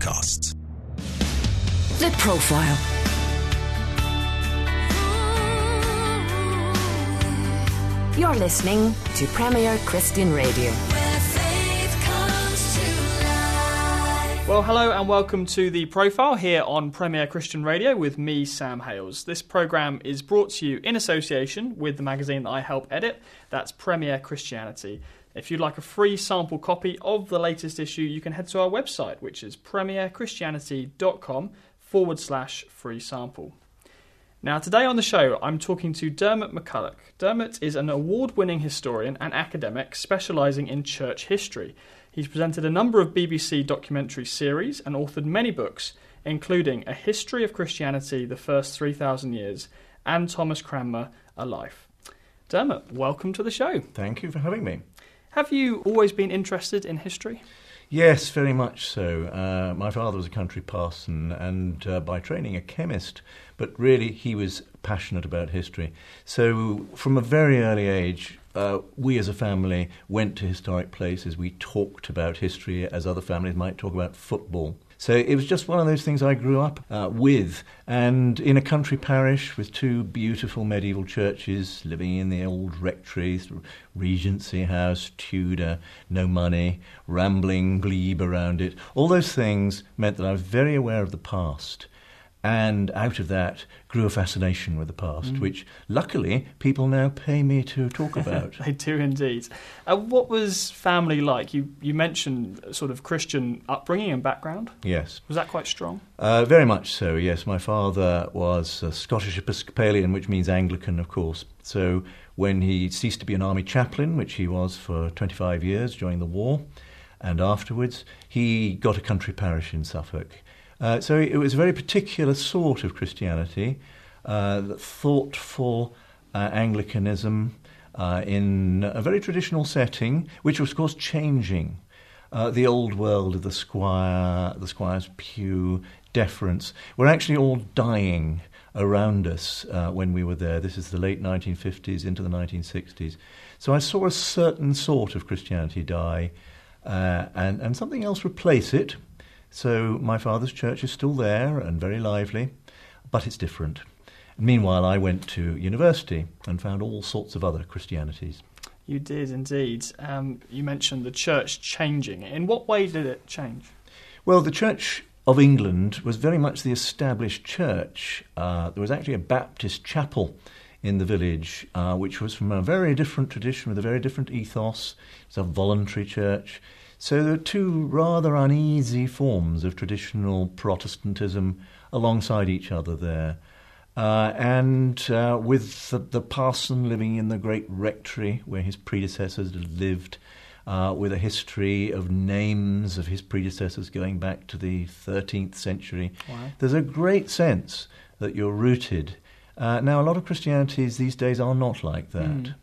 podcasts. The Profile. You're listening to Premier Christian Radio. Well, hello and welcome to The Profile here on Premier Christian Radio with me, Sam Hales. This programme is brought to you in association with the magazine that I help edit, that's Premier Christianity. If you'd like a free sample copy of the latest issue, you can head to our website, which is premierchristianity.com/free sample. Now, today on the show, I'm talking to Diarmaid MacCulloch. Diarmaid is an award-winning historian and academic specialising in church history. He's presented a number of BBC documentary series and authored many books, including A History of Christianity, the First 3,000 Years, and Thomas Cranmer, A Life. Diarmaid, welcome to the show. Thank you for having me. Have you always been interested in history? Yes, very much so. My father was a country parson and by training a chemist, but really he was passionate about history. So from a very early age, we as a family went to historic places. We talked about history as other families might talk about football. So it was just one of those things I grew up with. And in a country parish with two beautiful medieval churches, living in the old rectory, Regency House, Tudor, no money, rambling glebe around it, all those things meant that I was very aware of the past. And out of that grew a fascination with the past, which luckily people now pay me to talk about. They do indeed. What was family like? You mentioned sort of Christian upbringing and background. Yes. Was that quite strong? Very much so, yes. My father was a Scottish Episcopalian, which means Anglican, of course. So when he ceased to be an army chaplain, which he was for 25 years during the war, and afterwards, he got a country parish in Suffolk. So it was a very particular sort of Christianity, thoughtful Anglicanism in a very traditional setting, which was, of course, changing. The old world of the squire's pew, deference, were actually all dying around us when we were there. This is the late 1950s into the 1960s. So I saw a certain sort of Christianity die and something else replace it. So my father's church is still there and very lively, but it's different. Meanwhile, I went to university and found all sorts of other Christianities. You did indeed. You mentioned the church changing. In what way did it change? Well, the Church of England was very much the established church. There was actually a Baptist chapel in the village, which was from a very different tradition with a very different ethos. It was a voluntary church. So there are two rather uneasy forms of traditional Protestantism alongside each other there. And with the parson living in the great rectory where his predecessors had lived, with a history of names of his predecessors going back to the 13th century, wow. There's a great sense that you're rooted. Now, a lot of Christianities these days are not like that.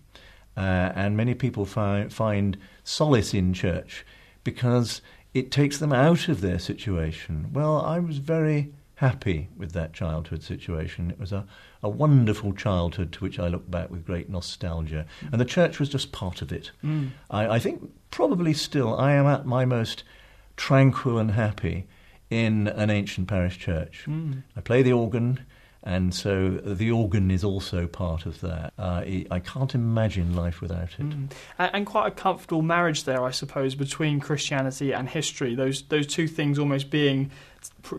And many people find solace in church because it takes them out of their situation. Well, I was very happy with that childhood situation. It was a wonderful childhood to which I look back with great nostalgia. And the church was just part of it. I think probably still I am at my most tranquil and happy in an ancient parish church. I play the organ, and so the organ is also part of that. I can't imagine life without it. And quite a comfortable marriage there, I suppose, between Christianity and history. Those two things almost being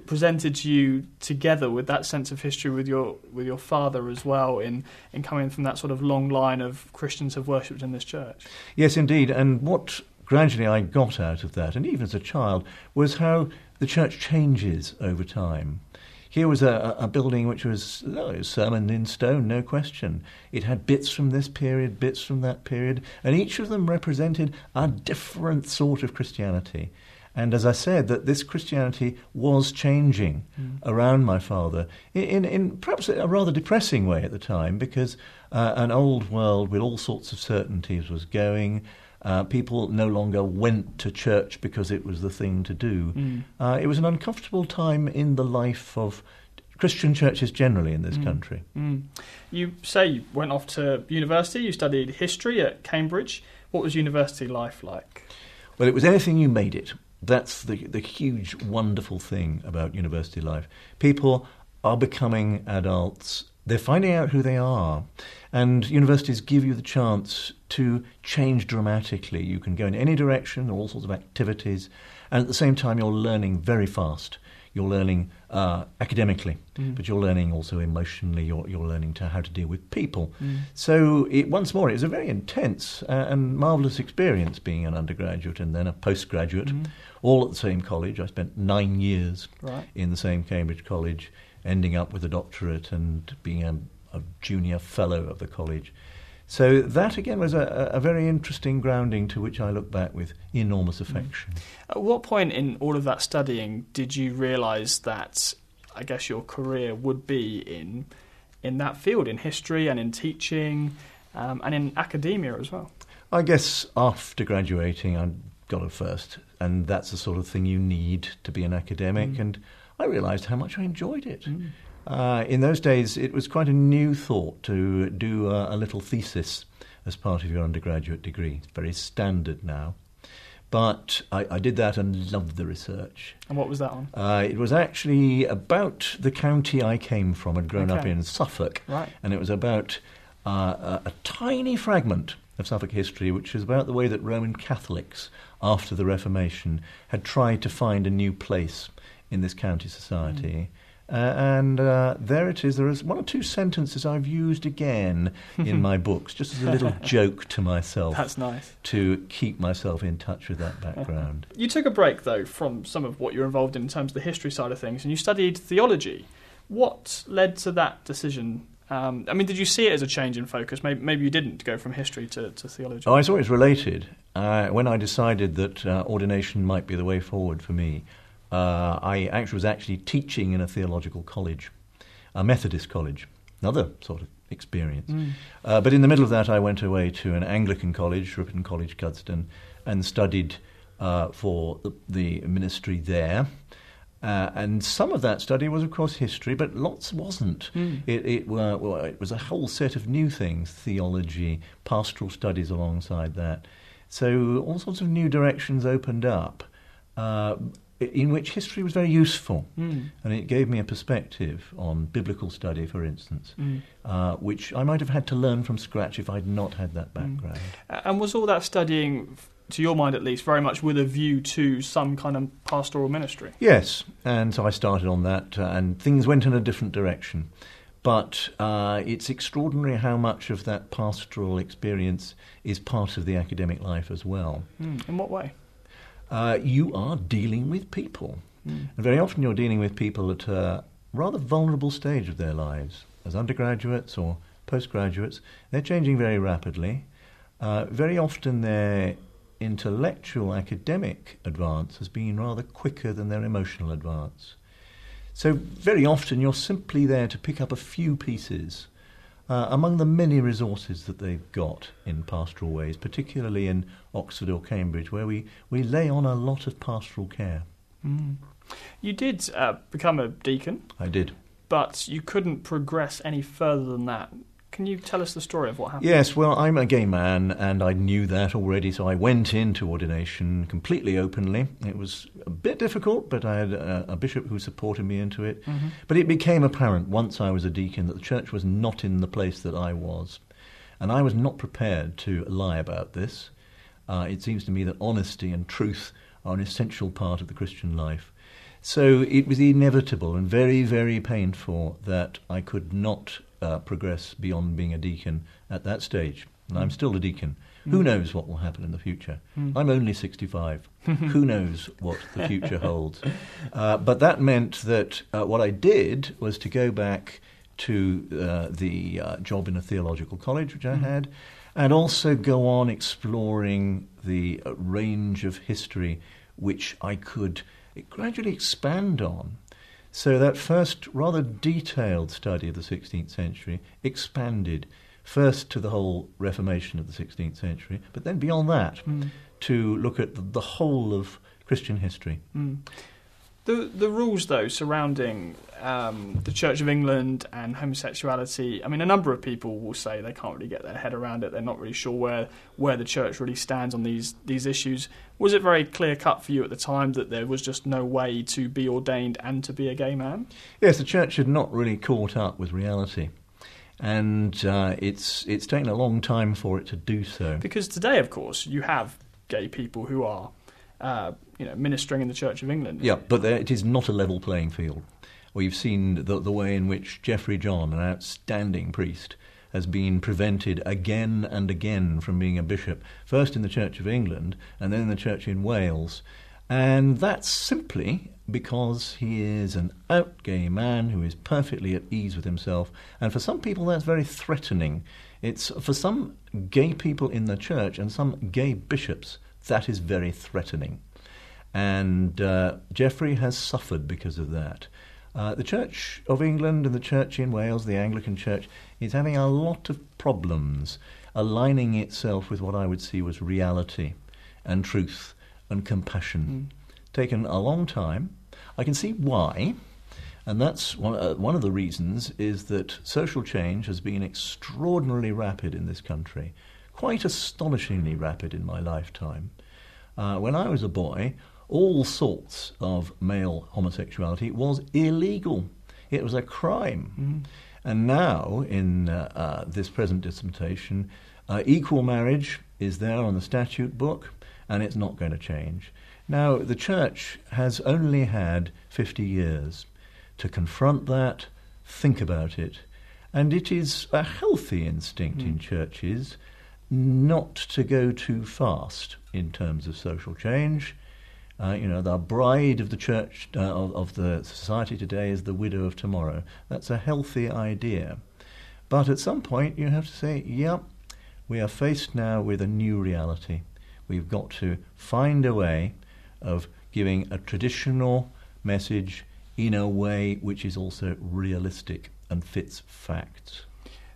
presented to you together, with that sense of history with your father as well, in coming from that sort of long line of Christians who have worshipped in this church. Yes, indeed. And what gradually I got out of that, and even as a child, was how the church changes over time. Here was a building which was sermoned in stone, no question. It had bits from this period, bits from that period, and each of them represented a different sort of Christianity. And as I said, that this Christianity was changing around my father in perhaps a rather depressing way at the time, because an old world with all sorts of certainties was going. People no longer went to church because it was the thing to do. It was an uncomfortable time in the life of Christian churches generally in this country. You say you went off to university, you studied history at Cambridge. What was university life like? Well, it was anything you made it. that's the huge, wonderful thing about university life. People are becoming adults. They're finding out who they are. And universities give you the chance to change dramatically. You can go in any direction, all sorts of activities, and at the same time you're learning very fast. You're learning academically, but you're learning also emotionally. You're learning how to deal with people. So once more, it was a very intense and marvellous experience being an undergraduate and then a postgraduate, all at the same college. I spent 9 years in the same Cambridge college, ending up with a doctorate and being a junior fellow of the college. So that, again, was a very interesting grounding to which I look back with enormous affection. At what point in all of that studying did you realise that, I guess, your career would be in that field, in history and in teaching and in academia as well? I guess after graduating, I got it first, and that's the sort of thing you need to be an academic, and I realised how much I enjoyed it. In those days, it was quite a new thought to do a little thesis as part of your undergraduate degree. It's very standard now. But I did that and loved the research. And what was that on? It was actually about the county I came from. I'd grown up in Suffolk. Right. And it was about a tiny fragment of Suffolk history, which is about the way that Roman Catholics, after the Reformation, had tried to find a new place in this county society. And there it is. There is one or two sentences I've used again in my books, just as a little joke to myself. That's nice. To keep myself in touch with that background. You took a break, though, from some of what you're involved in terms of the history side of things, and you studied theology. What led to that decision? I mean, did you see it as a change in focus? Maybe you didn't go from history to theology. Oh, I saw it as related. When I decided that ordination might be the way forward for me, I was actually teaching in a theological college, a Methodist college, another sort of experience. But in the middle of that, I went away to an Anglican college, Ripon College, Cuddesdon, and studied for the ministry there. And some of that study was, of course, history, but lots wasn't. It was a whole set of new things, theology, pastoral studies alongside that. So all sorts of new directions opened up, in which history was very useful. And it gave me a perspective on biblical study, for instance, which I might have had to learn from scratch if I'd not had that background. And was all that studying, to your mind at least, very much with a view to some kind of pastoral ministry? Yes, and so I started on that, and things went in a different direction. But it's extraordinary how much of that pastoral experience is part of the academic life as well. In what way? You are dealing with people. And very often you're dealing with people at a rather vulnerable stage of their lives. As undergraduates or postgraduates, they're changing very rapidly. Very often their intellectual academic advance has been rather quicker than their emotional advance. So very often you're simply there to pick up a few pieces among the many resources that they've got in pastoral ways, particularly in Oxford or Cambridge, where we lay on a lot of pastoral care. You did become a deacon. I did. But you couldn't progress any further than that. Can you tell us the story of what happened? Yes, well, I'm a gay man, and I knew that already, so I went into ordination completely openly. It was a bit difficult, but I had a bishop who supported me into it. But it became apparent once I was a deacon that the church was not in the place that I was. And I was not prepared to lie about this. It seems to me that honesty and truth are an essential part of the Christian life. So it was inevitable and very, very painful that I could not progress beyond being a deacon at that stage. And I'm still a deacon. Who knows what will happen in the future? I'm only 65. Who knows what the future holds? But that meant that what I did was to go back to the job in a theological college, which I had, and also go on exploring the range of history which I could gradually expand on. So that first rather detailed study of the 16th century expanded first to the whole Reformation of the 16th century, but then beyond that to look at the whole of Christian history. The rules, though, surrounding the Church of England and homosexuality, I mean, a number of people will say they can't really get their head around it. They're not really sure where the Church really stands on these issues. Was it very clear-cut for you at the time that there was just no way to be ordained and to be a gay man? Yes, the Church had not really caught up with reality. And it's taken a long time for it to do so. Because today, of course, you have gay people who are ministering in the Church of England. Yeah, but it is not a level playing field. We've seen the way in which Geoffrey John, an outstanding priest, has been prevented again and again from being a bishop, first in the Church of England and then in the Church in Wales. And that's simply because he is an out gay man who is perfectly at ease with himself. And for some people that's very threatening. It's for some gay people in the church and some gay bishops, that is very threatening. And Geoffrey has suffered because of that. The Church of England and the Church in Wales, the Anglican Church, is having a lot of problems aligning itself with what I would see was reality and truth and compassion. Taken a long time. I can see why, and that's one of the reasons is that social change has been extraordinarily rapid in this country, quite astonishingly rapid in my lifetime. When I was a boy, all sorts of male homosexuality was illegal. It was a crime. And now, in this present dispensation, equal marriage is there on the statute book, and it's not going to change. Now, the Church has only had 50 years to confront that, think about it, and it is a healthy instinct in churches not to go too fast in terms of social change. The bride of the church, of the society today is the widow of tomorrow. That's a healthy idea. But at some point you have to say, we are faced now with a new reality. We've got to find a way of giving a traditional message in a way which is also realistic and fits facts.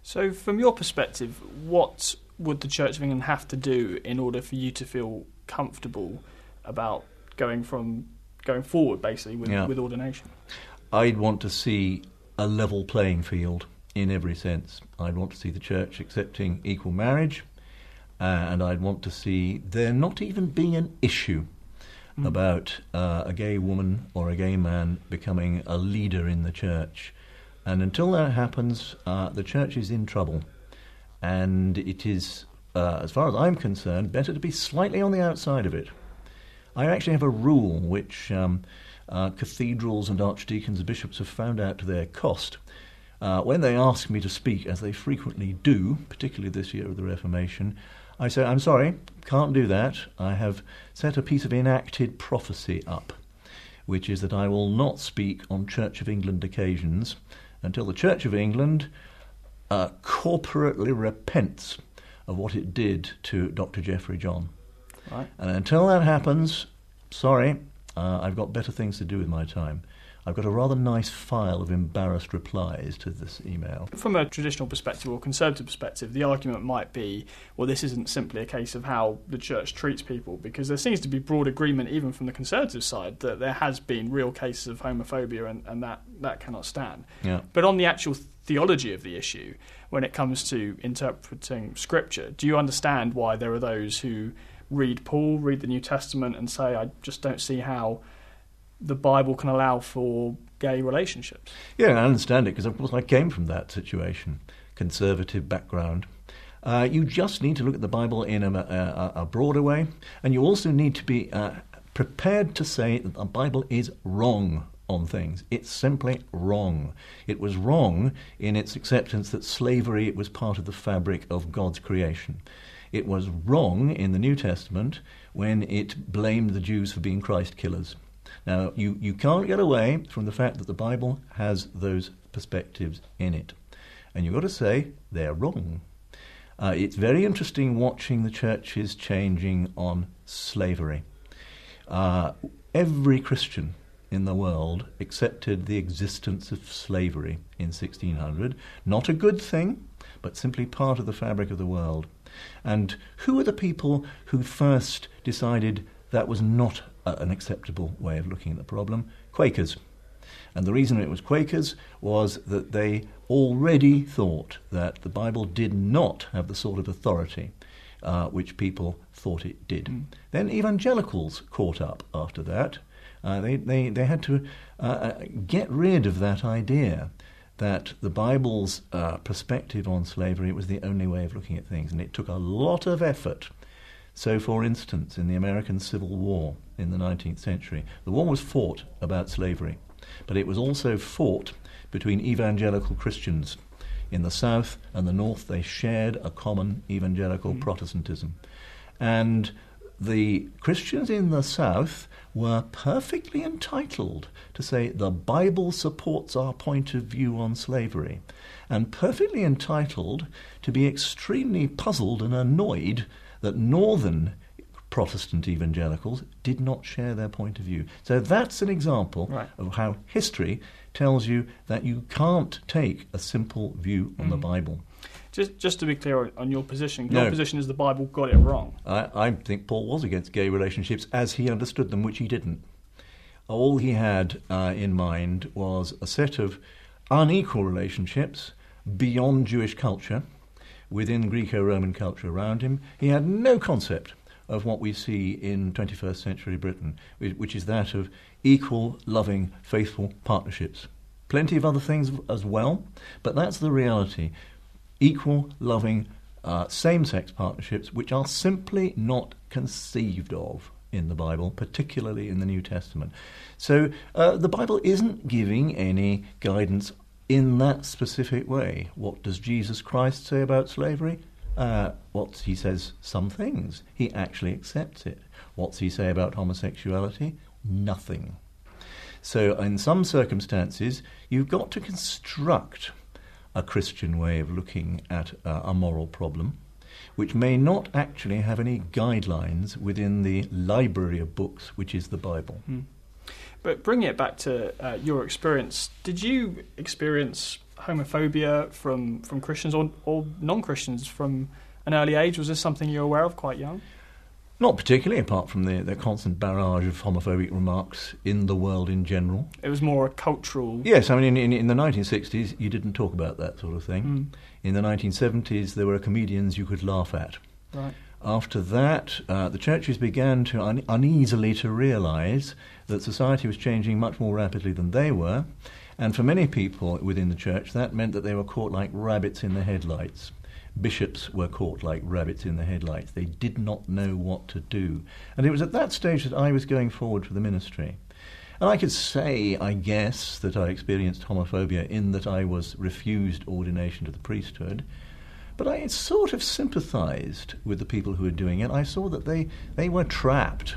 So from your perspective, what would the Church of England have to do in order for you to feel comfortable about going forward, basically, with ordination? I'd want to see a level playing field in every sense. I'd want to see the Church accepting equal marriage, and I'd want to see there not even being an issue about a gay woman or a gay man becoming a leader in the Church. And until that happens, the Church is in trouble. And it is, as far as I'm concerned, better to be slightly on the outside of it. I actually have a rule which cathedrals and archdeacons and bishops have found out to their cost. When they ask me to speak, as they frequently do, particularly this year of the Reformation, I say, I'm sorry, can't do that. I have set a piece of enacted prophecy up, which is that I will not speak on Church of England occasions until the Church of England corporately repents of what it did to Dr. Geoffrey John. Right. And until that happens, sorry, I've got better things to do with my time. I've got a rather nice file of embarrassed replies to this email. From a traditional perspective or conservative perspective, the argument might be, well, this isn't simply a case of how the Church treats people, because there seems to be broad agreement, even from the conservative side, that there has been real cases of homophobia and that cannot stand. Yeah. But on the actual theology of the issue, when it comes to interpreting Scripture, do you understand why there are those who read Paul, read the New Testament, and say, I just don't see how the Bible can allow for gay relationships? Yeah, I understand it, because of course I came from that situation, conservative background. You just need to look at the Bible in a broader way, and you also need to be prepared to say that the Bible is wrong on things. It's simply wrong. It was wrong in its acceptance that slavery was part of the fabric of God's creation. It was wrong in the New Testament when it blamed the Jews for being Christ killers. Now, you can't get away from the fact that the Bible has those perspectives in it. And you've got to say they're wrong. It's very interesting watching the churches changing on slavery. Every Christian in the world accepted the existence of slavery in 1600. Not a good thing, but simply part of the fabric of the world. And who are the people who first decided that was not an acceptable way of looking at the problem? Quakers. And the reason it was Quakers was that they already thought that the Bible did not have the sort of authority which people thought it did. Then evangelicals caught up after that. They had to get rid of that idea that the Bible's perspective on slavery was the only way of looking at things, and it took a lot of effort. So, for instance, in the American Civil War in the 19th century, the war was fought about slavery, but it was also fought between evangelical Christians. In the South and the North, they shared a common evangelical Protestantism. And the Christians in the South were perfectly entitled to say the Bible supports our point of view on slavery, and perfectly entitled to be extremely puzzled and annoyed that northern Protestant evangelicals did not share their point of view. So that's an example of how history tells you that you can't take a simple view on the Bible. Just to be clear on your position, your position is the Bible got it wrong. I think Paul was against gay relationships as he understood them, which he didn't. All he had in mind was a set of unequal relationships beyond Jewish culture, within Greco-Roman culture around him. He had no concept of what we see in 21st century Britain, which is that of equal, loving, faithful partnerships. Plenty of other things as well, but that's the reality. Equal, loving, same-sex partnerships, which are simply not conceived of in the Bible, particularly in the New Testament. So the Bible isn't giving any guidance in that specific way. What does Jesus Christ say about slavery? He says some things. He actually accepts it. What's he say about homosexuality? Nothing. So in some circumstances, you've got to construct a Christian way of looking at a moral problem, which may not actually have any guidelines within the library of books, which is the Bible. But bringing it back to your experience, did you experience homophobia from Christians or non-Christians from an early age? Was this something you were aware of quite young? Not particularly, apart from the constant barrage of homophobic remarks in the world in general. It was more a cultural... Yes, I mean, in the 1960s, you didn't talk about that sort of thing. In the 1970s, there were comedians you could laugh at. Right. After that, the churches began to uneasily to realise that society was changing much more rapidly than they were, and for many people within the church, that meant that they were caught like rabbits in the headlights. Bishops were caught like rabbits in the headlights. They did not know what to do. And it was at that stage that I was going forward for the ministry. And I could say, I guess, that I experienced homophobia in that I was refused ordination to the priesthood. But I sort of sympathised with the people who were doing it. I saw that they were trapped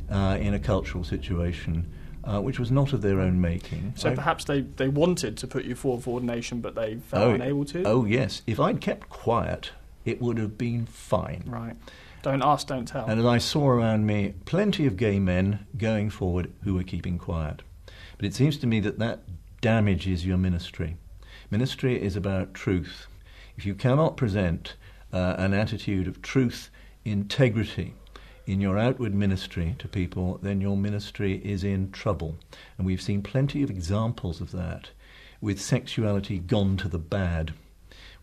in a cultural situation which was not of their own making. So perhaps they wanted to put you forward for ordination, but they felt unable to? Oh, yes. If I'd kept quiet, it would have been fine. Right. Don't ask, don't tell. And I saw around me plenty of gay men going forward who were keeping quiet. But it seems to me that damages your ministry. Ministry is about truth. If you cannot present an attitude of truth, integrity, in your outward ministry to people, then your ministry is in trouble. And we've seen plenty of examples of that, with sexuality gone to the bad,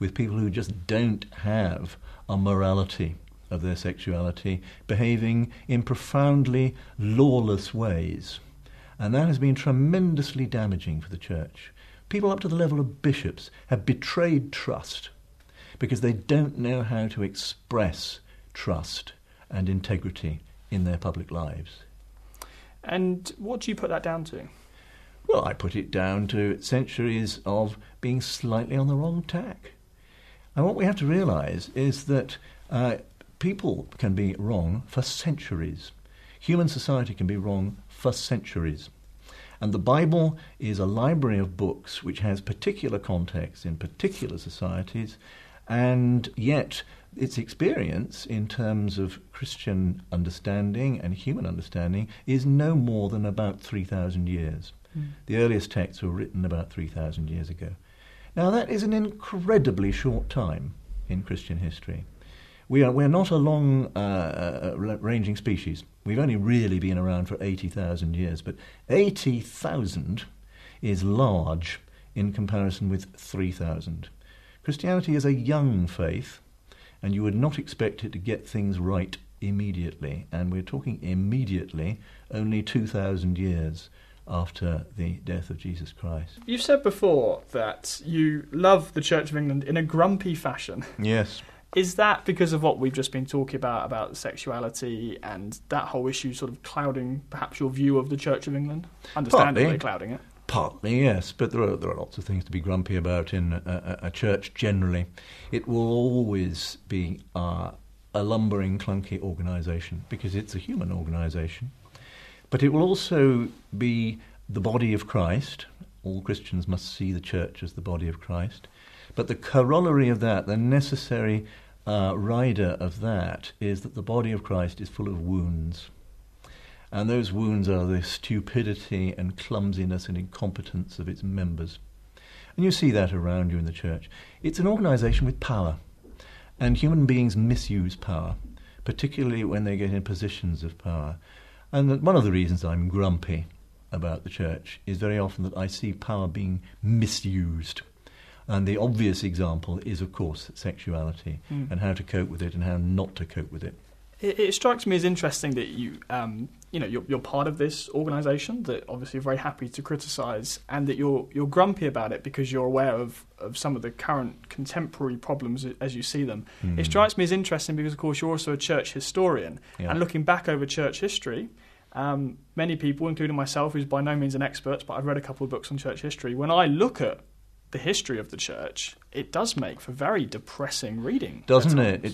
with people who just don't have a morality of their sexuality, behaving in profoundly lawless ways. And that has been tremendously damaging for the church. People up to the level of bishops have betrayed trust because they don't know how to express trust and integrity in their public lives. And what do you put that down to? Well, I put it down to centuries of being slightly on the wrong tack. And what we have to realise is that people can be wrong for centuries. Human society can be wrong for centuries. And the Bible is a library of books which has particular contexts in particular societies, and yet its experience in terms of Christian understanding and human understanding is no more than about 3,000 years. The earliest texts were written about 3,000 years ago. Now that is an incredibly short time in Christian history. We're not a long-ranging species. We've only really been around for 80,000 years, but 80,000 is large in comparison with 3,000. Christianity is a young faith, and you would not expect it to get things right immediately, and we're talking immediately only 2,000 years after the death of Jesus Christ. You've said before that you love the Church of England in a grumpy fashion. Yes. Is that because of what we've just been talking about sexuality and that whole issue sort of clouding perhaps your view of the Church of England? Understandably clouding it. Partly, yes, but there are lots of things to be grumpy about in a church generally. It will always be a lumbering, clunky organisation because it's a human organisation. But it will also be the body of Christ. All Christians must see the church as the body of Christ. But the corollary of that, the necessary rider of that, is that the body of Christ is full of wounds. And those wounds are the stupidity and clumsiness and incompetence of its members. And you see that around you in the church. It's an organisation with power. And human beings misuse power, particularly when they get in positions of power. And one of the reasons I'm grumpy about the church is very often that I see power being misused. And the obvious example is, of course, sexuality and how to cope with it and how not to cope with it. It strikes me as interesting that you're part of this organisation that obviously you're very happy to criticise, and that you're grumpy about it because you're aware of some of the current contemporary problems as you see them. It strikes me as interesting because, of course, you're also a church historian, and looking back over church history, many people, including myself, who's by no means an expert, but I've read a couple of books on church history, when I look at the history of the church, it does make for very depressing reading. Doesn't it?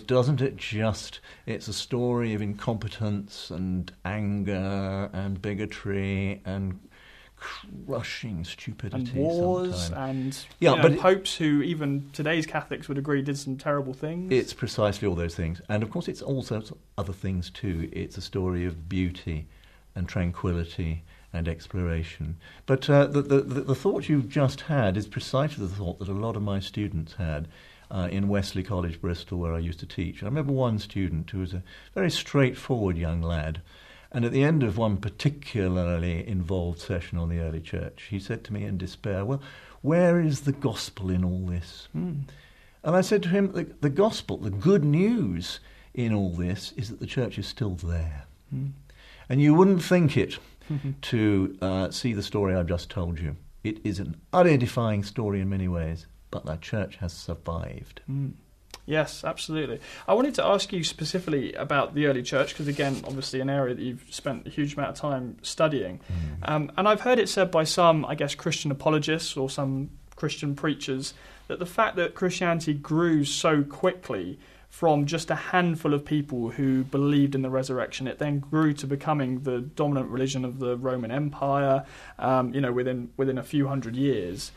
It's a story of incompetence and anger and bigotry and crushing stupidity. And wars sometimes. and popes who even today's Catholics would agree did some terrible things. It's precisely all those things. And of course it's also other things too. It's a story of beauty and tranquility and exploration. But the thought you've just had is precisely the thought that a lot of my students had in Wesley College, Bristol, where I used to teach. And I remember one student who was a very straightforward young lad, and at the end of one particularly involved session on the early church, he said to me in despair, "Well, where is the gospel in all this?" And I said to him, the gospel, the good news in all this is that the church is still there. And you wouldn't think it to see the story I've just told you. It is an unedifying story in many ways, but that church has survived. Yes, absolutely. I wanted to ask you specifically about the early church, because again, obviously an area that you've spent a huge amount of time studying. And I've heard it said by some, I guess, Christian apologists or some Christian preachers that the fact that Christianity grew so quickly from just a handful of people who believed in the resurrection, it then grew to becoming the dominant religion of the Roman Empire, within a few hundred years.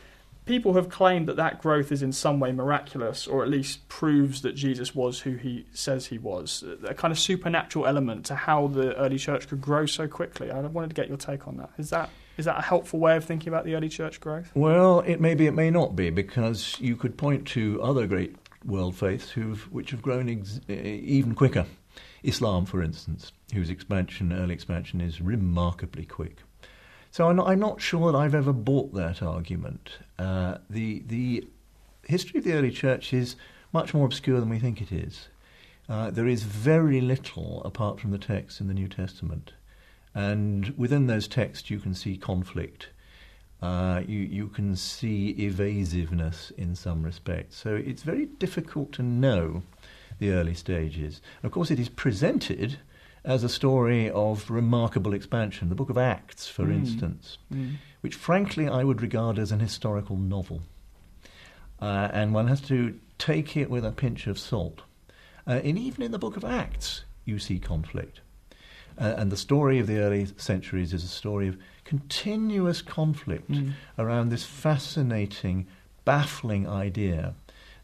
People have claimed that growth is in some way miraculous, or at least proves that Jesus was who he says he was. A kind of supernatural element to how the early church could grow so quickly. I wanted to get your take on that. Is that a helpful way of thinking about the early church growth? Well, it may be, it may not be, because you could point to other great world faiths which have grown even quicker. Islam, for instance, whose early expansion is remarkably quick. So I'm not sure that I've ever bought that argument. The history of the early church is much more obscure than we think it is. There is very little apart from the texts in the New Testament. And within those texts you can see conflict. You can see evasiveness in some respects. So it's very difficult to know the early stages. Of course, it is presented as a story of remarkable expansion. The book of Acts, for instance, which frankly I would regard as an historical novel. And one has to take it with a pinch of salt. And even in the book of Acts, you see conflict. And the story of the early centuries is a story of continuous conflict around this fascinating, baffling idea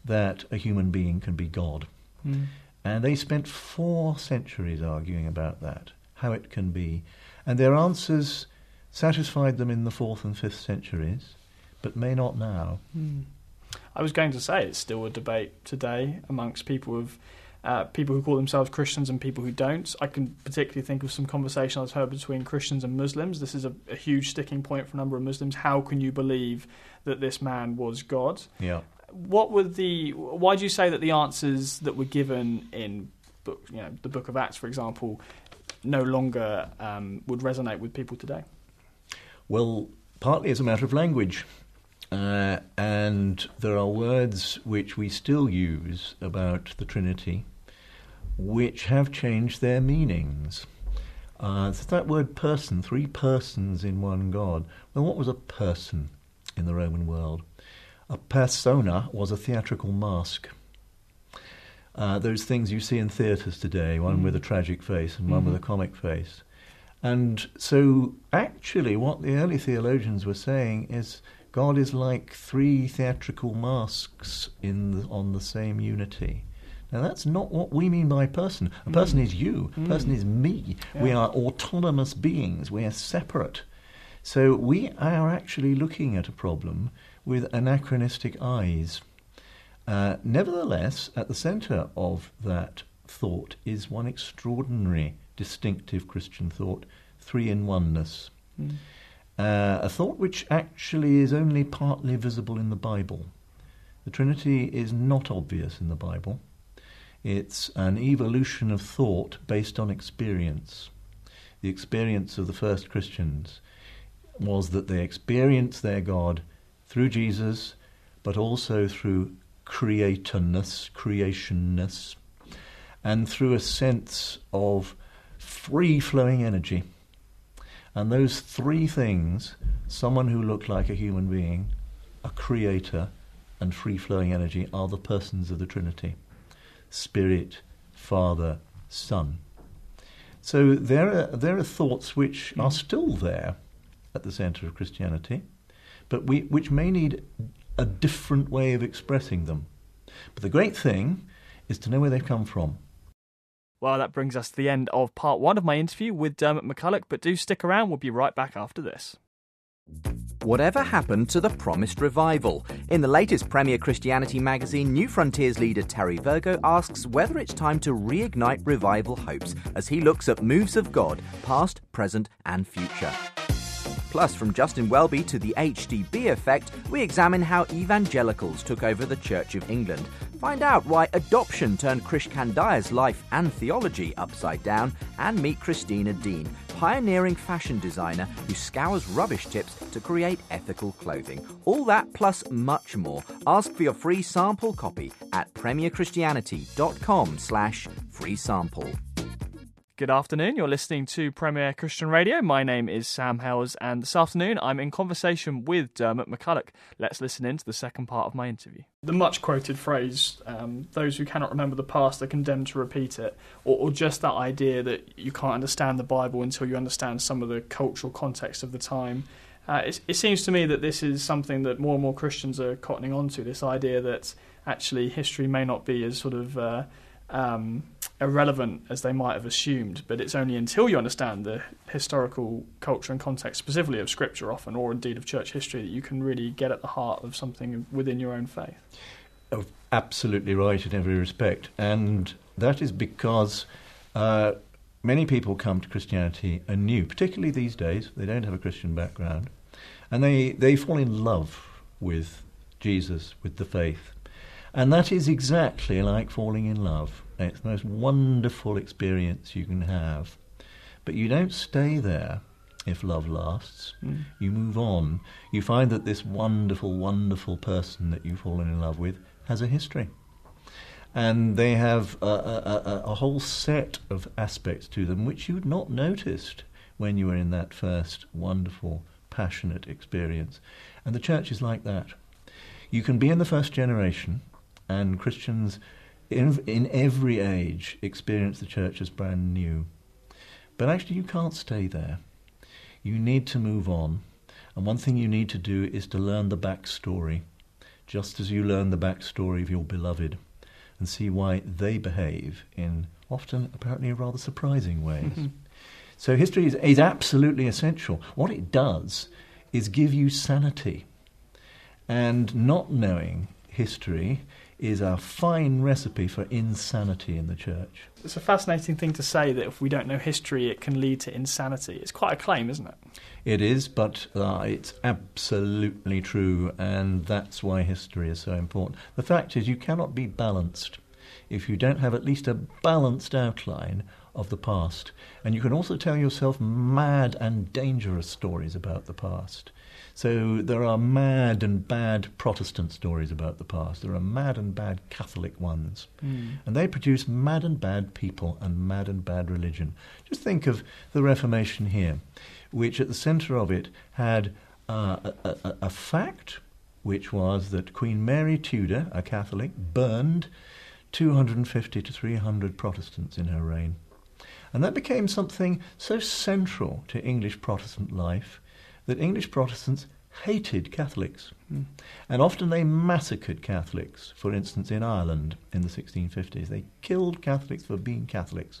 that a human being can be God. And they spent 4 centuries arguing about that, how it can be. And their answers satisfied them in the 4th and 5th centuries, but may not now. I was going to say it's still a debate today amongst people of people who call themselves Christians and people who don't. I can particularly think of some conversation I've heard between Christians and Muslims. This is a huge sticking point for a number of Muslims. How can you believe that this man was God? Yeah. Why do you say that the answers that were given in the Book of Acts, for example, no longer would resonate with people today? Well, partly as a matter of language. And there are words which we still use about the Trinity which have changed their meanings. So that word person, 3 persons in one God. Well, what was a person in the Roman world? A persona was a theatrical mask. Those things you see in theatres today, one with a tragic face and one with a comic face. And so actually what the early theologians were saying is God is like 3 theatrical masks on the same unity. Now, that's not what we mean by person. A person is you. A person is me. Yeah. We are autonomous beings. We are separate. So we are actually looking at a problem with anachronistic eyes. Nevertheless, at the centre of that thought is one extraordinary, distinctive Christian thought, 3-in-oneness. A thought which actually is only partly visible in the Bible. The Trinity is not obvious in the Bible. It's an evolution of thought based on experience. The experience of the first Christians was that they experienced their God through Jesus, but also through creationness, and through a sense of free-flowing energy. And those 3 things, someone who looked like a human being, a creator, and free-flowing energy, are the persons of the Trinity. Spirit, Father, Son. So there are thoughts which are still there at the centre of Christianity, but which may need a different way of expressing them. But the great thing is to know where they've come from. Well, that brings us to the end of part 1 of my interview with Diarmaid MacCulloch, but do stick around, we'll be right back after this. Whatever happened to the promised revival? In the latest Premier Christianity magazine, New Frontiers leader Terry Virgo asks whether it's time to reignite revival hopes as he looks at moves of God, past, present and future. Plus, from Justin Welby to the HDB effect, we examine how evangelicals took over the Church of England. Find out why adoption turned Krish Kandiah's life and theology upside down, and meet Christina Dean, pioneering fashion designer who scours rubbish tips to create ethical clothing. All that plus much more. Ask for your free sample copy at premierchristianity.com/free sample. Good afternoon, you're listening to Premier Christian Radio. My name is Sam Howes, and this afternoon I'm in conversation with Diarmaid MacCulloch. Let's listen in to the second part of my interview. The much quoted phrase, those who cannot remember the past are condemned to repeat it, or just that idea that you can't understand the Bible until you understand some of the cultural context of the time. It seems to me that this is something that more and more Christians are cottoning onto, this idea that actually history may not be as sort of irrelevant as they might have assumed, but it's only until you understand the historical culture and context, specifically of Scripture often, or indeed of church history, that you can really get at the heart of something within your own faith. Oh, absolutely right in every respect, and that is because many people come to Christianity anew, particularly these days. They don't have a Christian background, and they fall in love with Jesus, with the faith. And that is exactly like falling in love. It's the most wonderful experience you can have. But you don't stay there if love lasts. You move on. You find that this wonderful, wonderful person that you've fallen in love with has a history. And they have a whole set of aspects to them which you'd not noticed when you were in that first wonderful, passionate experience. And the church is like that. You can be in the first generation, and Christians in every age experience the church as brand new. But actually you can't stay there. You need to move on. And one thing you need to do is to learn the backstory, just as you learn the backstory of your beloved, and see why they behave in often apparently rather surprising ways. So history is absolutely essential. What it does is give you sanity. And not knowing history is a fine recipe for insanity in the church. It's a fascinating thing to say that if we don't know history, it can lead to insanity. It's quite a claim, isn't it? It is, but it's absolutely true, and that's why history is so important. The fact is, you cannot be balanced if you don't have at least a balanced outline of the past. And you can also tell yourself mad and dangerous stories about the past. So there are mad and bad Protestant stories about the past. There are mad and bad Catholic ones. And they produce mad and bad people and mad and bad religion. Just think of the Reformation here, which at the centre of it had a fact, which was that Queen Mary Tudor, a Catholic, burned 250 to 300 Protestants in her reign. And that became something so central to English Protestant life that English Protestants hated Catholics. And often they massacred Catholics. For instance, in Ireland in the 1650s, they killed Catholics for being Catholics.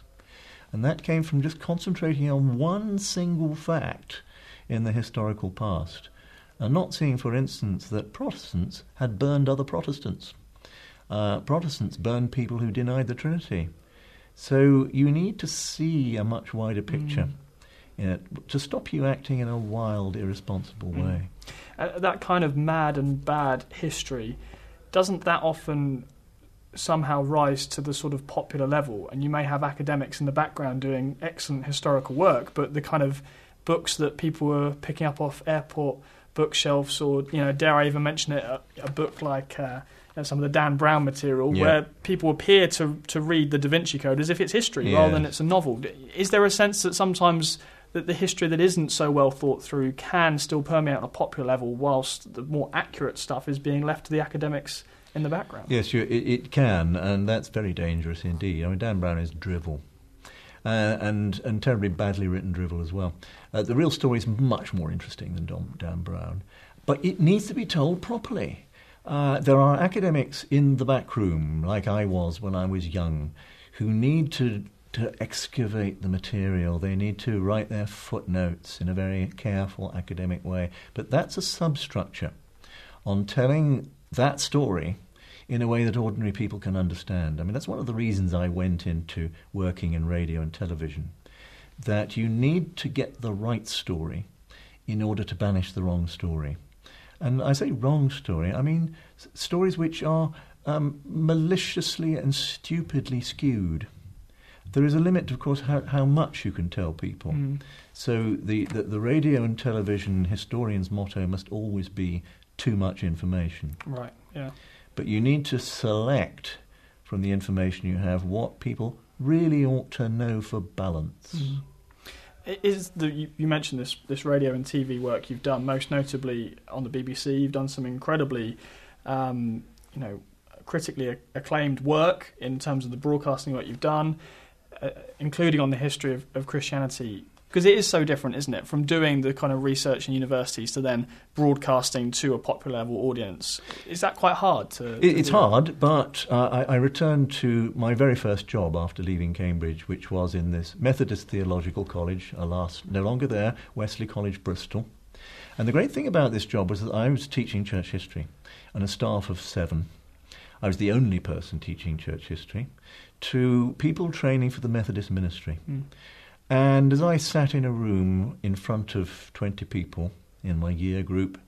And that came from just concentrating on one single fact in the historical past, and not seeing, for instance, that Protestants had burned other Protestants. Protestants burned people who denied the Trinity. So you need to see a much wider picture to stop you acting in a wild, irresponsible way. That kind of mad and bad history, doesn't that often somehow rise to the sort of popular level? And you may have academics in the background doing excellent historical work, but the kind of books that people were picking up off airport bookshelves, or, dare I even mention it, a book like some of the Dan Brown material, where people appear to read the Da Vinci Code as if it's history rather than it's a novel. Is there a sense that sometimes that the history that isn't so well thought through can still permeate on a popular level, whilst the more accurate stuff is being left to the academics in the background? Yes, it can, and that's very dangerous indeed. I mean, Dan Brown is drivel, and terribly badly written drivel as well. The real story is much more interesting than Dan Brown, but it needs to be told properly. There are academics in the back room, like I was when I was young, who need to excavate the material. They need to write their footnotes in a very careful academic way. But that's a substructure on telling that story in a way that ordinary people can understand. I mean, that's one of the reasons I went into working in radio and television, that you need to get the right story in order to banish the wrong story. And I say wrong story, I mean stories which are maliciously and stupidly skewed. There is a limit, of course, how much you can tell people. So the radio and television historian's motto must always be too much information. Right, yeah. But you need to select from the information you have what people really ought to know for balance. You mentioned this radio and TV work you've done, most notably on the BBC. You've done some incredibly, critically acclaimed work in terms of the broadcasting work you've done, including on the history of Christianity. Because it is so different, isn't it, from doing the kind of research in universities to then broadcasting to a popular level audience. Is that quite hard to It's hard, but I returned to my very first job after leaving Cambridge, which was in this Methodist Theological College, alas, no longer there, Wesley College, Bristol. And the great thing about this job was that I was teaching church history on a staff of 7. I was the only person teaching church history to people training for the Methodist ministry. And as I sat in a room in front of 20 people in my year group,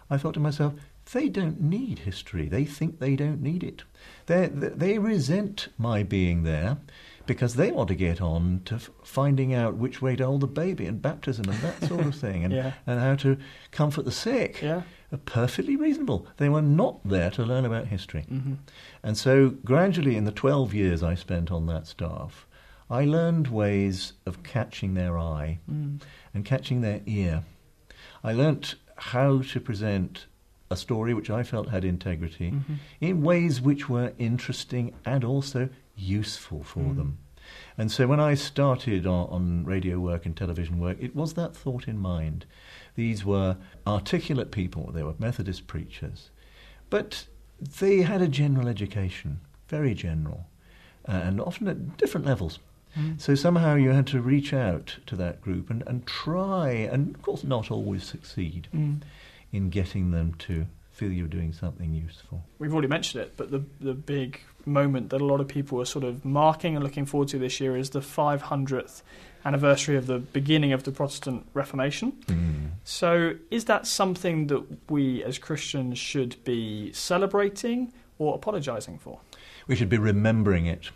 I thought to myself, they don't need history. They think they don't need it. They resent my being there because they want to get on to finding out which way to hold the baby and baptism and that sort of thing, and how to comfort the sick. Perfectly reasonable. They were not there to learn about history. And so gradually in the 12 years I spent on that staff, I learned ways of catching their eye and catching their ear. I learnt how to present a story which I felt had integrity in ways which were interesting and also useful for them. And so when I started on radio work and television work, it was that thought in mind. These were articulate people. They were Methodist preachers. But they had a general education, very general, and often at different levels. So somehow you had to reach out to that group and try, and of course not always succeed, in getting them to feel you're doing something useful. We've already mentioned it, but the big moment that a lot of people are sort of marking and looking forward to this year is the 500th anniversary of the beginning of the Protestant Reformation. So is that something that we as Christians should be celebrating or apologising for? We should be remembering it.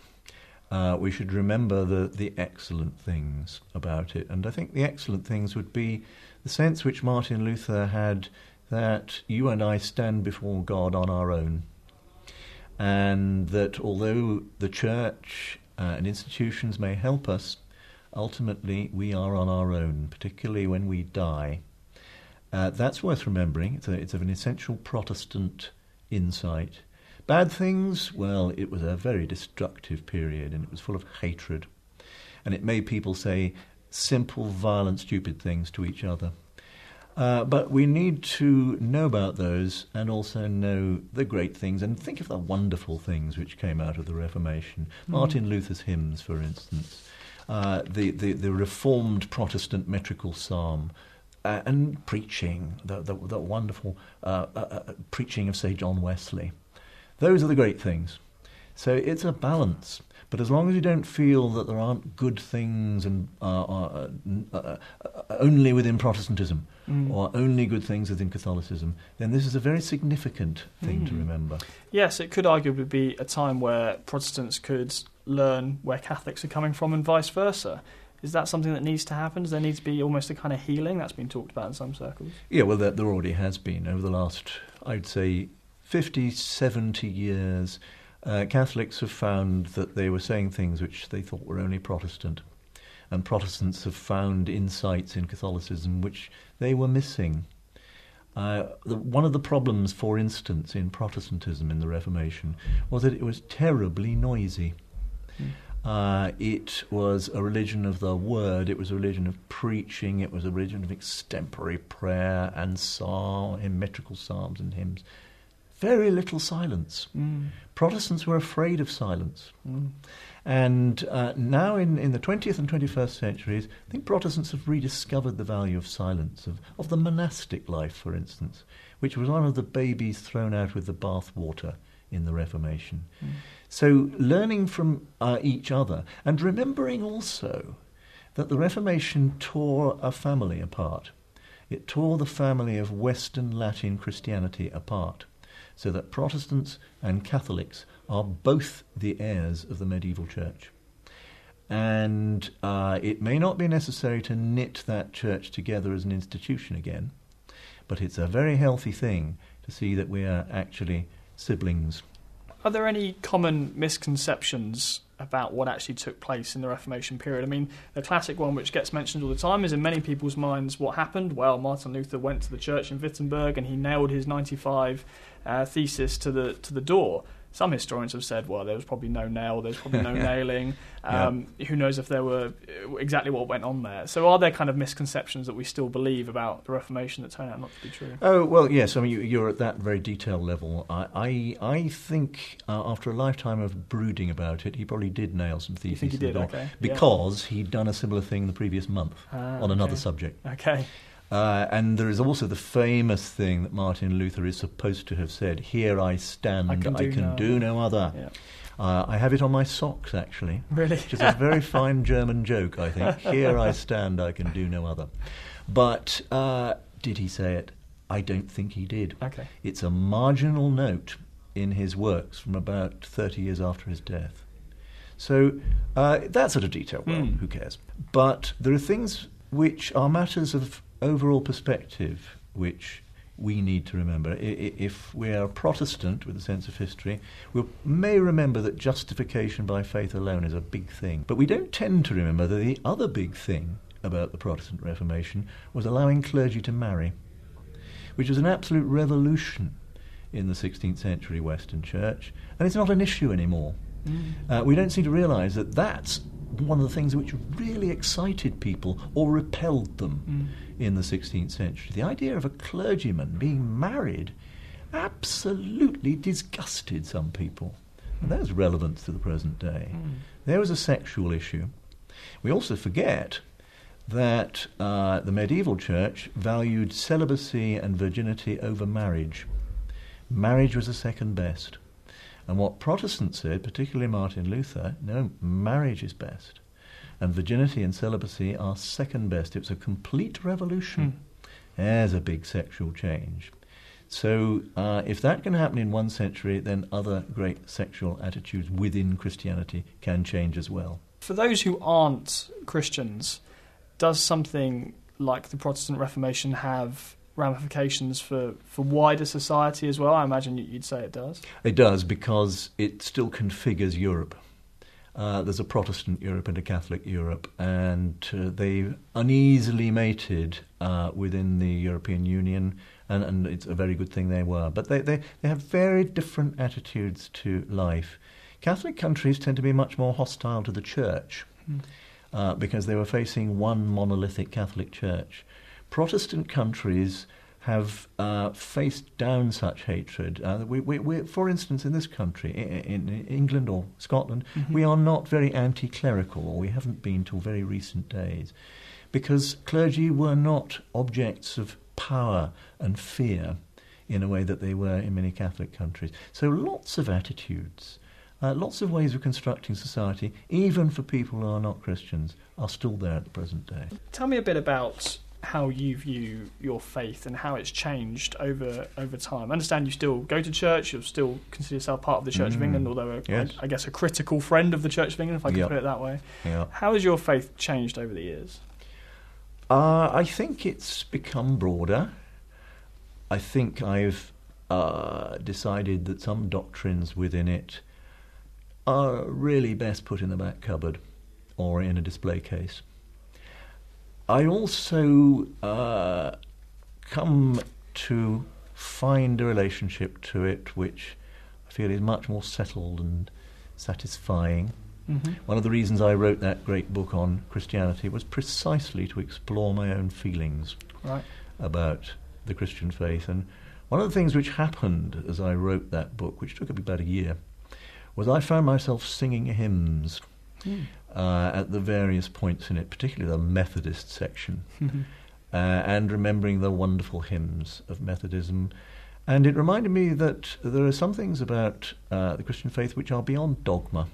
We should remember the excellent things about it. And I think the excellent things would be the sense which Martin Luther had that you and I stand before God on our own. And that although the church and institutions may help us, ultimately we are on our own, particularly when we die. That's worth remembering. It's an essential Protestant insight. Bad things, well, it was a very destructive period, and it was full of hatred. And it made people say simple, violent, stupid things to each other. But we need to know about those and also know the great things and think of the wonderful things which came out of the Reformation. Martin Luther's hymns, for instance, the Reformed Protestant metrical psalm, and preaching, the wonderful preaching of, say, John Wesley. Those are the great things. So it's a balance. But as long as you don't feel that there aren't good things and only within Protestantism or only good things within Catholicism, then this is a very significant thing to remember. Yes, it could arguably be a time where Protestants could learn where Catholics are coming from and vice versa. Is that something that needs to happen? Does there need to be almost a kind of healing? That's been talked about in some circles. Yeah, well, there already has been. Over the last, I'd say, 50, 70 years, Catholics have found that they were saying things which they thought were only Protestant. And Protestants have found insights in Catholicism which they were missing. One of the problems, for instance, in Protestantism in the Reformation was that it was terribly noisy. It was a religion of the word, it was a religion of preaching, it was a religion of extempore prayer and psalm, in metrical psalms and hymns. Very little silence. Protestants were afraid of silence. And now in the 20th and 21st centuries, I think Protestants have rediscovered the value of silence, of the monastic life, for instance, which was one of the babies thrown out with the bathwater in the Reformation. So learning from each other and remembering also that the Reformation tore a family apart. It tore the family of Western Latin Christianity apart, so that Protestants and Catholics are both the heirs of the medieval church. And it may not be necessary to knit that church together as an institution again, but it's a very healthy thing to see that we are actually siblings. Are there any common misconceptions about what actually took place in the Reformation period? I mean, the classic one which gets mentioned all the time is in many people's minds what happened. Well, Martin Luther went to the church in Wittenberg and he nailed his 95 thesis to the door. Some historians have said, well, there was probably no nail, there's probably no nailing. Who knows if there were exactly what went on there. So are there kind of misconceptions that we still believe about the Reformation that turn out not to be true? Oh, well, yes. I mean, you're at that very detailed level. I think after a lifetime of brooding about it, he probably did nail some theses. You think he did? Okay. Because he'd done a similar thing the previous month on another subject. Okay. And there is also the famous thing that Martin Luther is supposed to have said, "Here I stand, I can do no other." Yeah. I have it on my socks, actually. Really? Which is a very fine German joke, I think. "Here I stand, I can do no other." But did he say it? I don't think he did. Okay. It's a marginal note in his works from about 30 years after his death. So that sort of detail, well, who cares? But there are things which are matters of overall perspective which we need to remember. If we are Protestant with a sense of history, we may remember that justification by faith alone is a big thing. But we don't tend to remember that the other big thing about the Protestant Reformation was allowing clergy to marry, which was an absolute revolution in the 16th century Western Church, and it's not an issue anymore. We don't seem to realise that that's one of the things which really excited people or repelled them in the 16th century. The idea of a clergyman being married absolutely disgusted some people. And that's relevant to the present day. There was a sexual issue. We also forget that the medieval church valued celibacy and virginity over marriage. marriage was the second best. And what Protestants said, particularly Martin Luther, no, marriage is best. And virginity and celibacy are second best. It's a complete revolution. There's a big sexual change. So if that can happen in one century, then other great sexual attitudes within Christianity can change as well. For those who aren't Christians, does something like the Protestant Reformation have ramifications for wider society as well? I imagine you'd say it does. It does, because it still configures Europe. There's a Protestant Europe and a Catholic Europe, and they uneasily mated within the European Union, and it's a very good thing they were. But they have very different attitudes to life. Catholic countries tend to be much more hostile to the church because they were facing one monolithic Catholic church. Protestant countries have faced down such hatred. We, for instance, in this country, in England or Scotland, we are not very anti-clerical, or we haven't been till very recent days, because clergy were not objects of power and fear in a way that they were in many Catholic countries. So lots of attitudes, lots of ways of constructing society, even for people who are not Christians, are still there at the present day. Tell me a bit about how you view your faith and how it's changed over time. I understand you still go to church, you'll still consider yourself part of the Church of England, although yes. I guess a critical friend of the Church of England, if I can put it that way. Yep. How has your faith changed over the years? I think it's become broader. I think I've decided that some doctrines within it are really best put in the back cupboard or in a display case. I also come to find a relationship to it which I feel is much more settled and satisfying. One of the reasons I wrote that great book on Christianity was precisely to explore my own feelings about the Christian faith. And one of the things which happened as I wrote that book, which took about a year, was I found myself singing hymns at the various points in it, particularly the Methodist section, and remembering the wonderful hymns of Methodism. And it reminded me that there are some things about the Christian faith which are beyond dogma,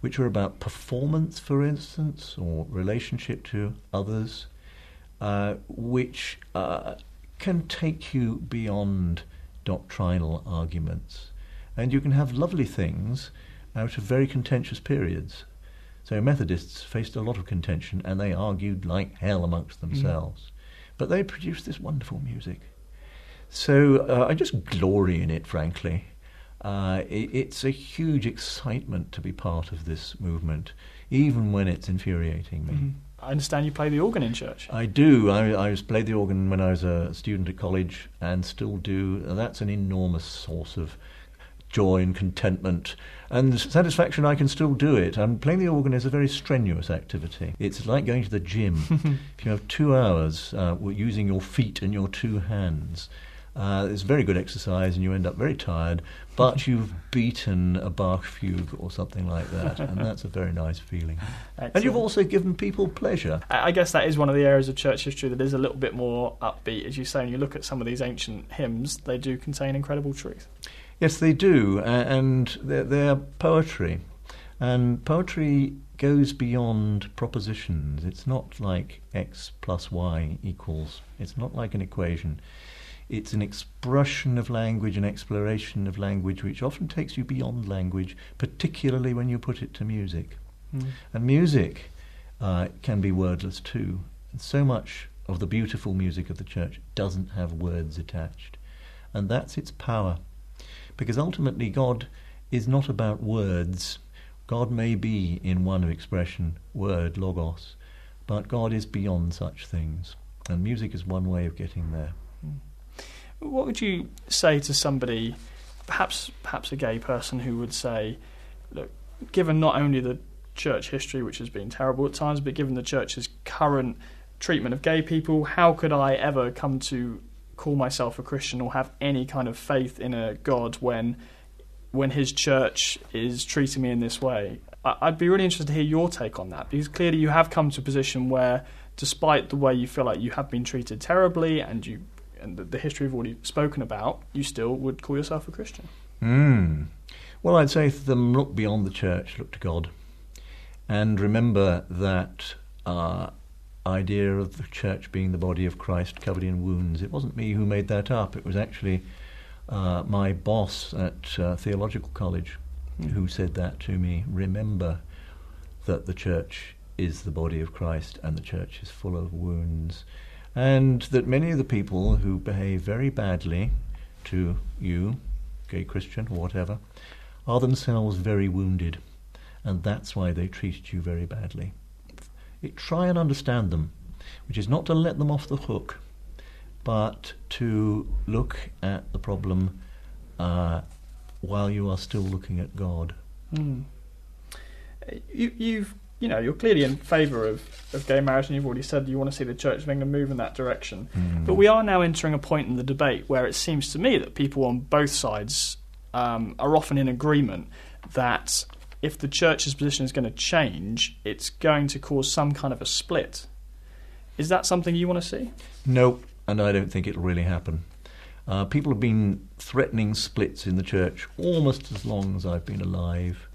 which are about performance, for instance, or relationship to others, which can take you beyond doctrinal arguments. And you can have lovely things out of very contentious periods. So Methodists faced a lot of contention, and they argued like hell amongst themselves. But they produced this wonderful music. So I just glory in it, frankly. It's a huge excitement to be part of this movement, even when it's infuriating me. I understand you play the organ in church. I do. I played the organ when I was a student at college, and still do. That's an enormous source of joy and contentment and satisfaction. I can still do it. And playing the organ is a very strenuous activity. It's like going to the gym. If you have 2 hours using your feet and your two hands, it's very good exercise, and you end up very tired, but you've beaten a Bach fugue or something like that, and that's a very nice feeling. Excellent. And you've also given people pleasure. I guess that is one of the areas of church history that is a little bit more upbeat. As you say, when you look at some of these ancient hymns, they do contain incredible truth. Yes, they do, and they're poetry. And poetry goes beyond propositions. It's not like X plus Y equals. It's not like an equation. It's an expression of language, an exploration of language, which often takes you beyond language, particularly when you put it to music. And music can be wordless too. And so much of the beautiful music of the church doesn't have words attached. And that's its power. Because ultimately God is not about words. God may be in one of expression, word, logos, but God is beyond such things. And music is one way of getting there. What would you say to somebody, perhaps a gay person, who would say, look, given not only the church history, which has been terrible at times, but given the church's current treatment of gay people, how could I ever come to call myself a Christian or have any kind of faith in a God when his church is treating me in this way? I'd be really interested to hear your take on that, because clearly you have come to a position where, despite the way you feel like you have been treated terribly and you and the history we've already spoken about, you still would call yourself a Christian. Well, I'd say to them, look beyond the church, look to God. And remember that idea of the church being the body of Christ covered in wounds. It wasn't me who made that up. It was actually my boss at theological college who said that to me. Remember that the church is the body of Christ and the church is full of wounds. And that many of the people who behave very badly to you, gay Christian or whatever, are themselves very wounded. And that's why they treated you very badly. Try and understand them, which is not to let them off the hook, but to look at the problem while you are still looking at God. You're clearly in favour of gay marriage, and you've already said you want to see the Church of England move in that direction. But we are now entering a point in the debate where it seems to me that people on both sides are often in agreement that if the Church's position is going to change, it's going to cause some kind of a split. Is that something you want to see? No, and I don't think it'll really happen. People have been threatening splits in the Church almost as long as I've been alive.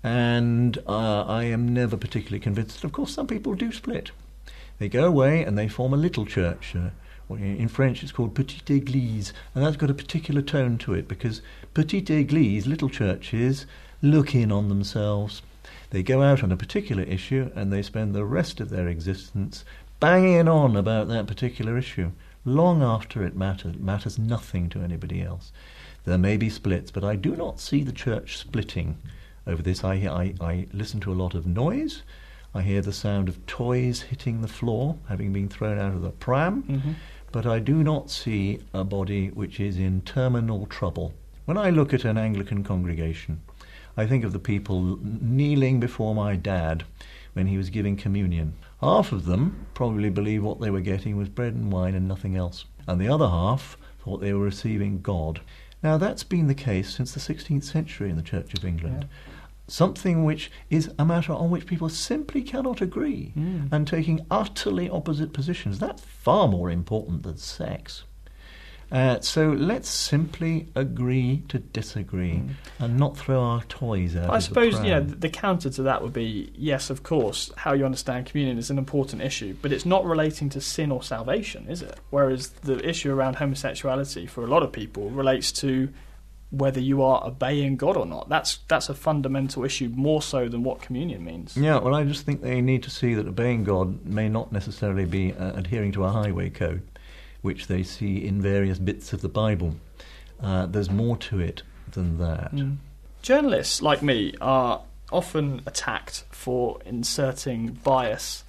And I am never particularly convinced. Of course, some people do split. They go away and they form a little church. In French, it's called petite église, and that's got a particular tone to it, because petite église, little churches, look in on themselves. They go out on a particular issue and they spend the rest of their existence banging on about that particular issue, long after it matters nothing to anybody else. There may be splits, but I do not see the church splitting over this. I listen to a lot of noise. I hear the sound of toys hitting the floor, having been thrown out of the pram, but I do not see a body which is in terminal trouble. When I look at an Anglican congregation, I think of the people kneeling before my dad when he was giving communion. Half of them probably believed what they were getting was bread and wine and nothing else, and the other half thought they were receiving God. Now, that's been the case since the 16th century in the Church of England. Something which is a matter on which people simply cannot agree, and taking utterly opposite positions. That's far more important than sex. So let's simply agree to disagree and not throw our toys out. I suppose the counter to that would be, yes, of course, how you understand communion is an important issue, but it's not relating to sin or salvation, is it? Whereas the issue around homosexuality for a lot of people relates to whether you are obeying God or not. That's a fundamental issue, more so than what communion means. Yeah, well, I just think they need to see that obeying God may not necessarily be adhering to a highway code, which they see in various bits of the Bible. There's more to it than that. Journalists, like me, are often attacked for inserting bias,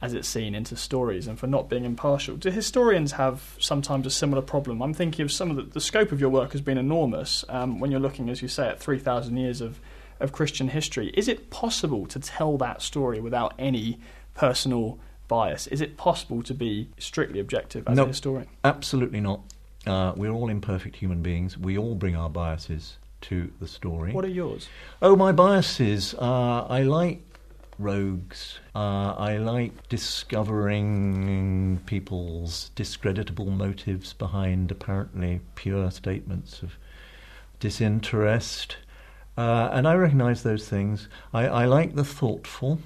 as it's seen, into stories and for not being impartial. Do historians have sometimes a similar problem? I'm thinking of some of the scope of your work has been enormous when you're looking, as you say, at 3,000 years of Christian history. Is it possible to tell that story without any personal bias? Is it possible to be strictly objective as a historian? Absolutely not. We're all imperfect human beings. We all bring our biases to the story. What are yours? Oh, my biases. I like rogues. I like discovering people's discreditable motives behind apparently pure statements of disinterest. And I recognise those things. I like the thoughtful.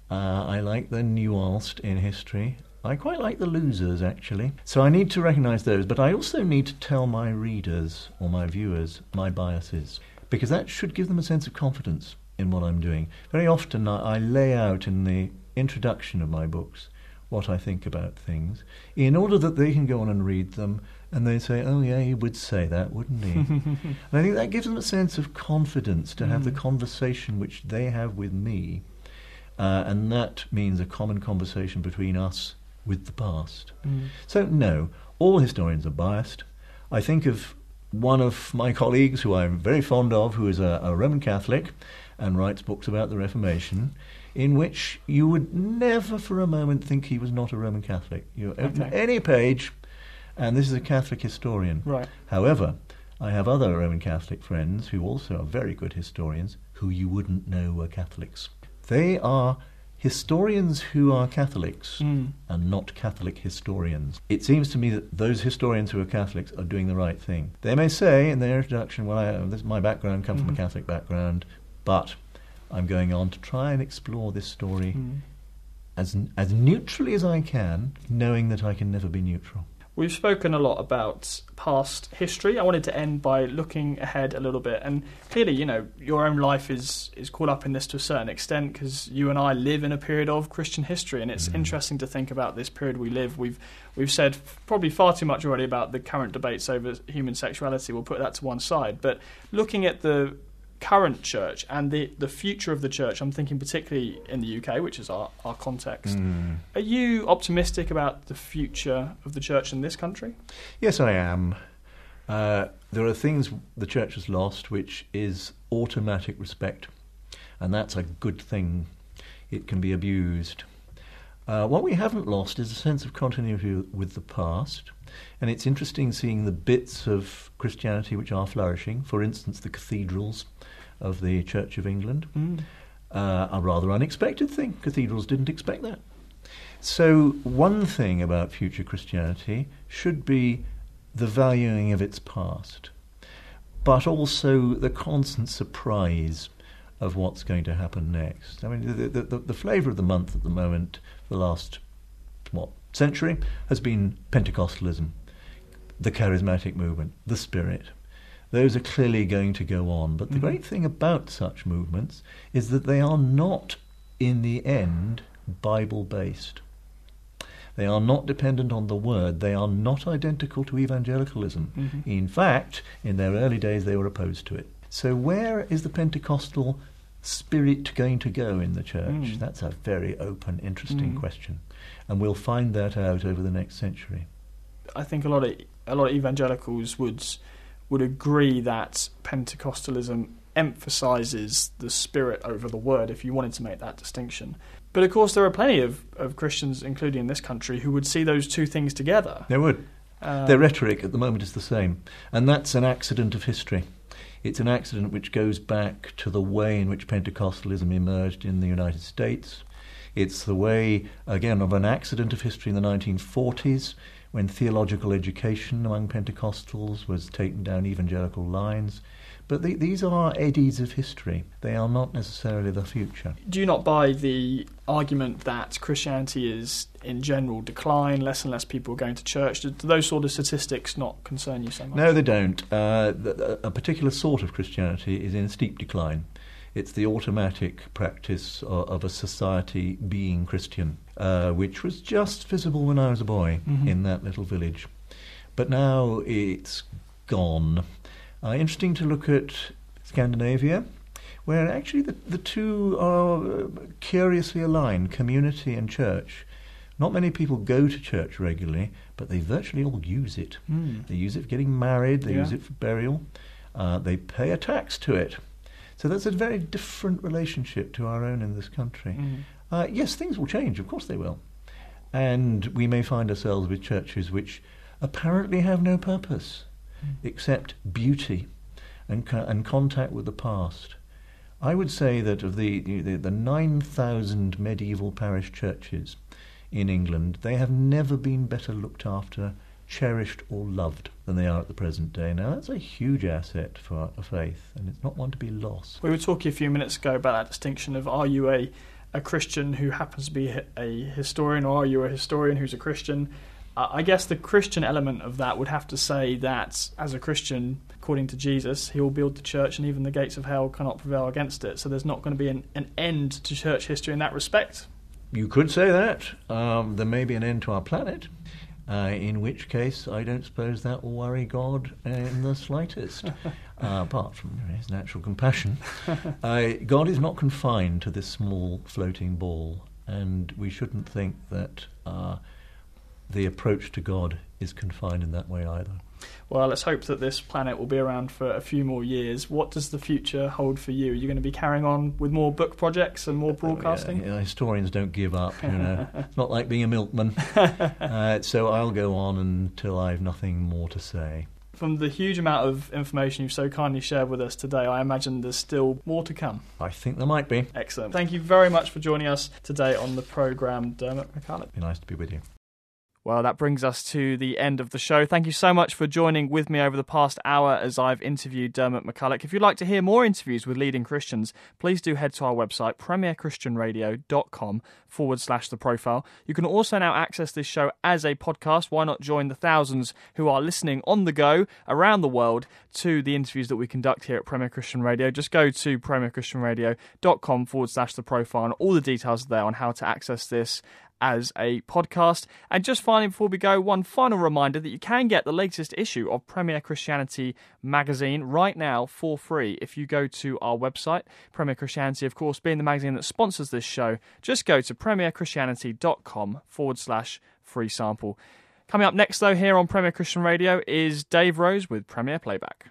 I like the nuanced in history. I quite like the losers, actually. So I need to recognise those, but I also need to tell my readers or my viewers my biases, because that should give them a sense of confidence in what I'm doing. Very often I lay out in the introduction of my books what I think about things, in order that they can go on and read them, and they say, oh yeah, he would say that, wouldn't he? And I think that gives them a sense of confidence to have the conversation which they have with me. And that means a common conversation between us with the past. So no, all historians are biased. I think of one of my colleagues who I'm very fond of, who is a Roman Catholic and writes books about the Reformation, in which you would never for a moment think he was not a Roman Catholic. You open any page, and this is a Catholic historian. Right. However, I have other Roman Catholic friends who also are very good historians, who you wouldn't know were Catholics. They are historians who are Catholics are not Catholic historians. It seems to me that those historians who are Catholics are doing the right thing. They may say in their introduction, well, this is my background, come from a Catholic background, but I'm going on to try and explore this story as neutrally as I can, knowing that I can never be neutral. We've spoken a lot about past history. I wanted to end by looking ahead a little bit. And clearly, your own life is caught up in this to a certain extent because you and I live in a period of Christian history. And it's interesting to think about this period we live. We've said probably far too much already about the current debates over human sexuality. We'll put that to one side. But looking at the current church and the future of the church, I'm thinking particularly in the UK, which is our context. Are you optimistic about the future of the church in this country? Yes, I am. There are things the church has lost, which is automatic respect, and that's a good thing. It can be abused. What we haven't lost is a sense of continuity with the past, and it's interesting seeing the bits of Christianity which are flourishing. For instance, the cathedrals of the Church of England, a rather unexpected thing. Cathedrals didn't expect that. So one thing about future Christianity should be the valuing of its past, but also the constant surprise of what's going to happen next. I mean, the flavour of the month at the moment, the last, century, has been Pentecostalism, the charismatic movement, the Spirit. Those are clearly going to go on. But the great thing about such movements is that they are not, in the end, Bible-based. They are not dependent on the Word. They are not identical to evangelicalism. In fact, in their early days, they were opposed to it. So where is the Pentecostal spirit going to go in the church? That's a very open, interesting question. And we'll find that out over the next century. I think a lot of evangelicals would agree that Pentecostalism emphasises the Spirit over the Word, if you wanted to make that distinction. But of course there are plenty of Christians, including in this country, who would see those two things together. They would. Their rhetoric at the moment is the same. And that's an accident of history. It's an accident which goes back to the way in which Pentecostalism emerged in the United States. It's the way, again, of an accident of history in the 1940s, when theological education among Pentecostals was taken down evangelical lines. But these are eddies of history. They are not necessarily the future. Do you not buy the argument that Christianity is, in general, decline, less and less people are going to church? Do those sort of statistics not concern you so much? No, they don't. A particular sort of Christianity is in steep decline. It's the automatic practice of a society being Christian, which was just visible when I was a boy in that little village. But now it's gone. Interesting to look at Scandinavia, where actually the two are curiously aligned, community and church. Not many people go to church regularly, but they virtually all use it. They use it for getting married, they use it for burial, they pay a tax to it. So that's a very different relationship to our own in this country. Yes, things will change, of course they will. And we may find ourselves with churches which apparently have no purpose except beauty and contact with the past. I would say that of the 9,000 medieval parish churches in England, they have never been better looked after, cherished or loved than they are at the present day. Now that's a huge asset for a faith, and it's not one to be lost. We were talking a few minutes ago about that distinction of, are you a Christian who happens to be a historian, or are you a historian who's a Christian? I guess the Christian element of that would have to say that as a Christian, according to Jesus, he will build the church and even the gates of hell cannot prevail against it. So there's not going to be an end to church history in that respect. You could say that. There may be an end to our planet, in which case I don't suppose that will worry God in the slightest, apart from his natural compassion. God is not confined to this small floating ball, and we shouldn't think that the approach to God is confined in that way either. Well, let's hope that this planet will be around for a few more years. What does the future hold for you? Are you going to be carrying on with more book projects and more broadcasting? Yeah, historians don't give up, It's not like being a milkman. So I'll go on until I've nothing more to say. from the huge amount of information you've so kindly shared with us today, I imagine there's still more to come. I think there might be. Excellent. Thank you very much for joining us today on the programme, Diarmaid MacCulloch. Be nice to be with you. Well, that brings us to the end of the show. Thank you so much for joining with me over the past hour as I've interviewed Diarmaid MacCulloch. If you'd like to hear more interviews with leading Christians, please do head to our website, premierchristianradio.com/the profile. You can also now access this show as a podcast. Why not join the thousands who are listening on the go around the world to the interviews that we conduct here at Premier Christian Radio? Just go to premierchristianradio.com/the profile, and all the details are there on how to access this as a podcast. And just finally, before we go, one final reminder that you can get the latest issue of Premier Christianity magazine right now for free if you go to our website. Premier Christianity, of course, being the magazine that sponsors this show. Just go to premierchristianity.com/free sample. Coming up next, though, here on Premier Christian Radio is Dave Rose with Premier Playback.